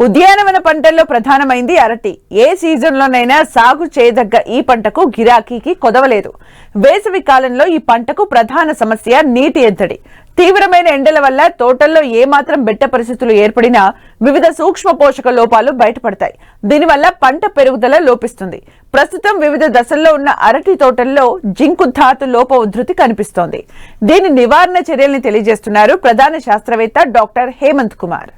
ఉద్యానవన పంటల్లో ప్రధానమైంది అరటి. ఏ సీజన్లోనైనా సాగు చేయదగ్గ ఈ పంటకు గిరాకీకి కొదవలేదు. వేసవి కాలంలో ఈ పంటకు ప్రధాన సమస్య నీటి ఎద్దడి. తీవ్రమైన ఎండల వల్ల తోటల్లో ఏమాత్రం బెట్ట పరిస్థితులు ఏర్పడినా వివిధ సూక్ష్మ పోషక లోపాలు బయటపడతాయి. దీనివల్ల పంట పెరుగుదల లోపిస్తుంది. ప్రస్తుతం వివిధ దశల్లో ఉన్న అరటి తోటల్లో జింకు ధాతు లోప ఉధృతి కనిపిస్తోంది. దీని నివారణ చర్యల్ని తెలియజేస్తున్నారు ప్రధాన శాస్త్రవేత్త డాక్టర్ హేమంత్ కుమార్.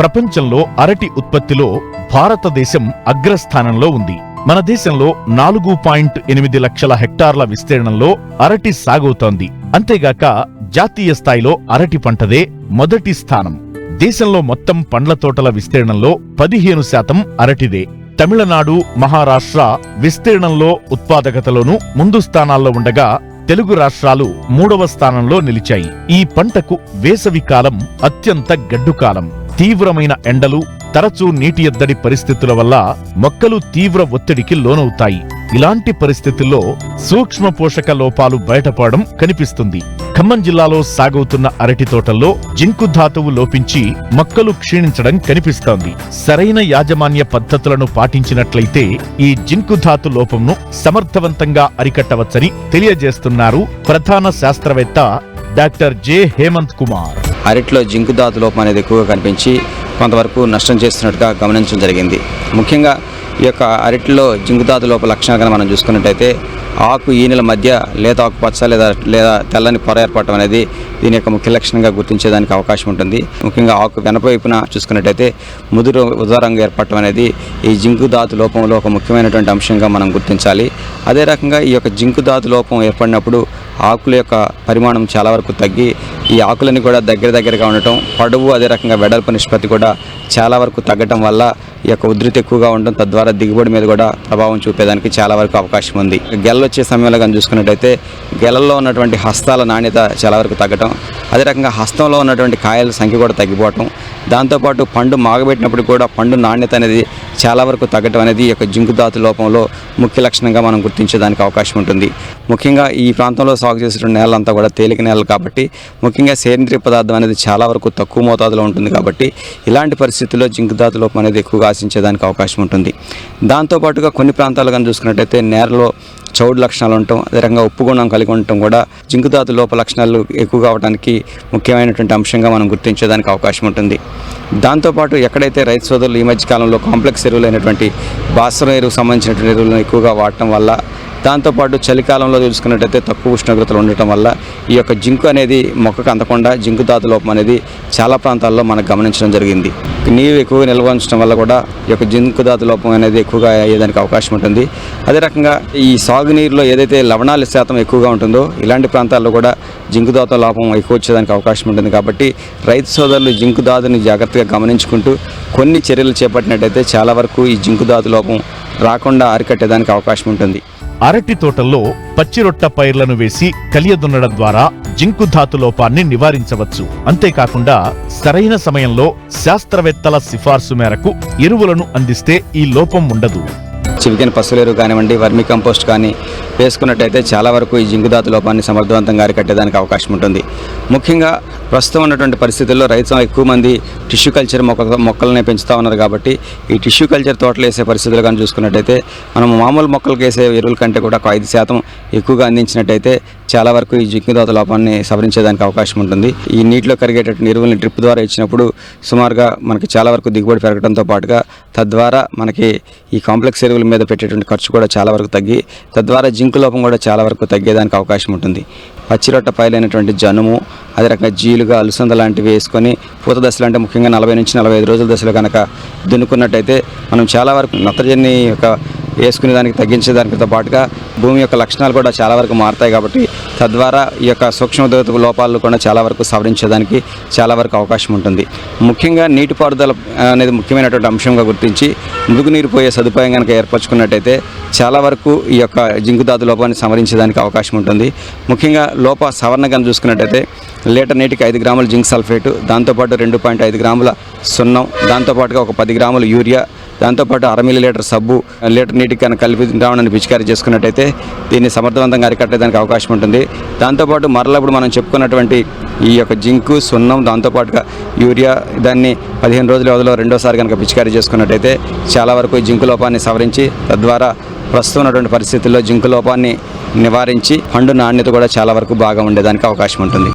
ప్రపంచంలో అరటి ఉత్పత్తిలో భారతదేశం అగ్రస్థానంలో ఉంది. మన దేశంలో 4.8 లక్షల హెక్టార్ల విస్తీర్ణంలో అరటి సాగవుతోంది. అంతేగాక జాతీయ స్థాయిలో అరటి పంటదే మొదటి స్థానం. దేశంలో మొత్తం పండ్ల తోటల విస్తీర్ణంలో 15% అరటిదే. తమిళనాడు, మహారాష్ట్ర విస్తీర్ణంలో ఉత్పాదకతలోనూ ముందు స్థానాల్లో ఉండగా తెలుగు రాష్ట్రాలు 3వ స్థానంలో నిలిచాయి. ఈ పంటకు వేసవి కాలం అత్యంత గడ్డుకాలం. తీవ్రమైన ఎండలు, తరచూ నీటి ఎద్దడి పరిస్థితుల వల్ల మొక్కలు తీవ్ర ఒత్తిడికి లోనవుతాయి. ఇలాంటి పరిస్థితుల్లో సూక్ష్మ పోషక లోపాలు బయటపడడం కనిపిస్తుంది. ఖమ్మం జిల్లాలో సాగవుతున్న అరటి తోటల్లో జింకు ధాతువు లోపించి మొక్కలు క్షీణించడం కనిపిస్తోంది. సరైన యాజమాన్య పద్ధతులను పాటించినట్లయితే ఈ జింకు ధాతు లోపంను సమర్థవంతంగా అరికట్టవచ్చని తెలియజేస్తున్నారు ప్రధాన శాస్త్రవేత్త డాక్టర్ జె హేమంత్ కుమార్. అరటిలో జింకు ధాతు లోపం అనేది ఎక్కువగా కనిపించి కొంతవరకు నష్టం చేస్తున్నట్టుగా గమనించడం జరిగింది. ముఖ్యంగా ఈ యొక్క అరటిలో జింకు ధాతు లోప లక్షణాలు మనం చూసుకున్నట్టయితే ఆకు ఈనెల మధ్య లేత ఆకుపచ్చ లేదా తెల్లని పొర ఏర్పడటం అనేది దీని యొక్క ముఖ్య లక్షణంగా గుర్తించేదానికి అవకాశం ఉంటుంది. ముఖ్యంగా ఆకు వెనపైపున చూసుకున్నట్టయితే ముదురు ఉదారంగా ఏర్పడటం అనేది ఈ జింకు ధాతు లోపంలో ఒక ముఖ్యమైనటువంటి అంశంగా మనం గుర్తించాలి. అదే రకంగా ఈ యొక్క జింకు ధాతు లోపం ఏర్పడినప్పుడు ఆకుల యొక్క పరిమాణం చాలా వరకు తగ్గి ఈ ఆకులని కూడా దగ్గరగా ఉండటం, పొడవు అదే రకంగా వెడల్పు నిష్పత్తి కూడా చాలా వరకు తగ్గటం వల్ల ఈ యొక్క ఉధృతి ఎక్కువగా ఉండడం, తద్వారా దిగుబడి మీద కూడా ప్రభావం చూపేదానికి చాలా వరకు అవకాశం ఉంది. గెలలు వచ్చే సమయంలో కానీ చూసుకున్నట్టయితే గెలల్లో ఉన్నటువంటి హస్తాల నాణ్యత చాలా వరకు తగ్గటం, అదే రకంగా హస్తంలో ఉన్నటువంటి కాయల సంఖ్య కూడా తగ్గిపోవటం, దాంతోపాటు పండు మాగబెట్టినప్పుడు కూడా పండు నాణ్యత అనేది చాలా వరకు తగ్గటం అనేది ఈ యొక్క జింకు ధాతు లోపంలో ముఖ్య లక్షణంగా మనం గుర్తించేదానికి అవకాశం ఉంటుంది. ముఖ్యంగా ఈ ప్రాంతంలో సాగు చేసేటువంటి నేలంతా కూడా తేలిక నేలలు కాబట్టి ముఖ్యంగా సేంద్రియ పదార్థం అనేది చాలా వరకు తక్కువ మోతాదులో ఉంటుంది కాబట్టి ఇలాంటి పరిస్థితుల్లో జింకు ధాతు లోపం అనేది ఎక్కువగా ఆశించేదానికి అవకాశం ఉంటుంది. దాంతోపాటుగా కొన్ని ప్రాంతాలు కానీ చూసుకున్నట్టయితే నేలలో చౌడు లక్షణాలు ఉండటం, అదే రకంగా ఉప్పు గుణం కలిగి ఉండటం కూడా జింకు ధాతు లోప లక్షణాలు ఎక్కువగా అవడానికి ముఖ్యమైనటువంటి అంశంగా మనం గుర్తించేదానికి అవకాశం ఉంటుంది. దాంతోపాటు ఎక్కడైతే రైతు సోదరులు ఈ మధ్య కాలంలో కాంప్లెక్స్ ఎరువులైనటువంటి భాస్వరం ఎరువుకు సంబంధించినటువంటి ఎరువులను ఎక్కువగా వాడటం వల్ల, దాంతోపాటు చలికాలంలో చూసుకున్నట్టయితే తక్కువ ఉష్ణోగ్రతలు ఉండటం వల్ల ఈ యొక్క జింకు అనేది మొక్కకు అందకుండా జింకు ధాతు లోపం అనేది చాలా ప్రాంతాల్లో మనకు గమనించడం జరిగింది. నీరు ఎక్కువగా నిల్వ ఉంచడం వల్ల కూడా ఈ యొక్క జింకు ధాతు లోపం అనేది ఎక్కువగా అయ్యేదానికి అవకాశం ఉంటుంది. అదే రకంగా ఈ సాగునీరులో ఏదైతే లవణాల శాతం ఎక్కువగా ఉంటుందో ఇలాంటి ప్రాంతాల్లో కూడా జింకు ధాతు లోపం ఎక్కువ వచ్చేదానికి అవకాశం ఉంటుంది. కాబట్టి రైతు సోదరులు జింకు ధాతుని జాగ్రత్తగా గమనించుకుంటూ కొన్ని చర్యలు చేపట్టినట్టయితే చాలా వరకు ఈ జింకు ధాతు లోపం రాకుండా అరికట్టేదానికి అవకాశం ఉంటుంది. అరటి తోటల్లో పచ్చిరొట్ట పైర్లను వేసి కలియదున్నడం ద్వారా జింకు ధాతు లోపాన్ని నివారించవచ్చు. అంతేకాకుండా సరైన సమయంలో శాస్త్రవేత్తల సిఫార్సు మేరకు ఎరువులను అందిస్తే ఈ లోపం ఉండదు. చివికిన పశువుల ఎరువు కానివ్వండి, వర్మి కంపోస్ట్ కానీ వేసుకున్నట్టయితే చాలా వరకు ఈ జింకు ధాతు లోపాన్ని సమర్థవంతంగా అరికట్టేదానికి అవకాశం ఉంటుంది. ముఖ్యంగా ప్రస్తుతం ఉన్నటువంటి పరిస్థితుల్లో రైతులు ఎక్కువ మంది టిష్యూ కల్చర్ మొక్కలనే పెంచుతూ ఉన్నారు. కాబట్టి ఈ టిష్యూ కల్చర్ తోటలు వేసే పరిస్థితులు కానీ చూసుకున్నట్టయితే మనం మామూలు మొక్కలకు వేసే ఎరువుల కంటే కూడా 5% ఎక్కువగా అందించినట్టయితే చాలా వరకు ఈ జింకు ధాతు లోపాన్ని సవరించేదానికి అవకాశం ఉంటుంది. ఈ నీటిలో కరిగేటటువంటి ఎరువుల్ని డ్రిప్ ద్వారా ఇచ్చినప్పుడు సుమారుగా మనకి చాలా వరకు దిగుబడి పెరగడంతో పాటుగా తద్వారా మనకి ఈ కాంప్లెక్స్ ఎరువుల మీద పెట్టేటువంటి ఖర్చు కూడా చాలా వరకు తగ్గి తద్వారా జింకు లోపం కూడా చాలా వరకు తగ్గేదానికి అవకాశం ఉంటుంది. పచ్చిరొట్ట పైలైనటువంటి జనుము, అదే రకంగా జీలుగా, అలుసంద లాంటివి వేసుకొని పూత దశలు అంటే ముఖ్యంగా 40 నుంచి 45 రోజుల దశలో కనుక దున్నుకున్నట్టయితే మనం చాలా వరకు నత్రజని యొక్క వేసుకునే దానికి తగ్గించేదానితో పాటుగా భూమి యొక్క లక్షణాలు కూడా చాలా వరకు మారుతాయి. కాబట్టి తద్వారా ఈ యొక్క సూక్ష్మోద్యోగ లోపాలను కూడా చాలా వరకు సవరించేదానికి చాలా వరకు అవకాశం ఉంటుంది. ముఖ్యంగా నీటిపారుదల అనేది ముఖ్యమైనటువంటి అంశంగా గుర్తించి మురుగునీరు పోయే సదుపాయం కనుక ఏర్పరచుకున్నట్టయితే చాలా వరకు ఈ యొక్క జింకు ధాతు లోపాన్ని సవరించేదానికి అవకాశం ఉంటుంది. ముఖ్యంగా లోప సవరణ కనుక చూసుకున్నట్టయితే లీటర్ నీటికి 5 గ్రాముల జింక్ సల్ఫేటు, దాంతోపాటు 2.5 గ్రాముల సున్నం, దాంతోపాటుగా ఒక 10 గ్రాముల యూరియా, దాంతోపాటు 1/2 మిల్లీ లీటర్ సబ్బు లీటర్ నీటికి బయటికి కనుక కలిపి ద్రావణాన్ని పిచికారీ చేసుకున్నట్టయితే దీన్ని సమర్థవంతంగా అరికట్టడానికి అవకాశం ఉంటుంది. దాంతోపాటు మరలా ఇప్పుడు మనం చెప్పుకున్నటువంటి ఈ యొక్క జింకు, సున్నం, దాంతోపాటుగా యూరియా దాన్ని 15 రోజుల వ్యవధిలో రెండోసారి కనుక పిచికారీ చేసుకున్నట్టయితే చాలా వరకు ఈ జింకు లోపాన్ని సవరించి తద్వారా ప్రస్తుతం ఉన్నటువంటి పరిస్థితుల్లో జింకు లోపాన్ని నివారించి పండు నాణ్యత కూడా చాలా వరకు బాగా ఉండేదానికి అవకాశం ఉంటుంది.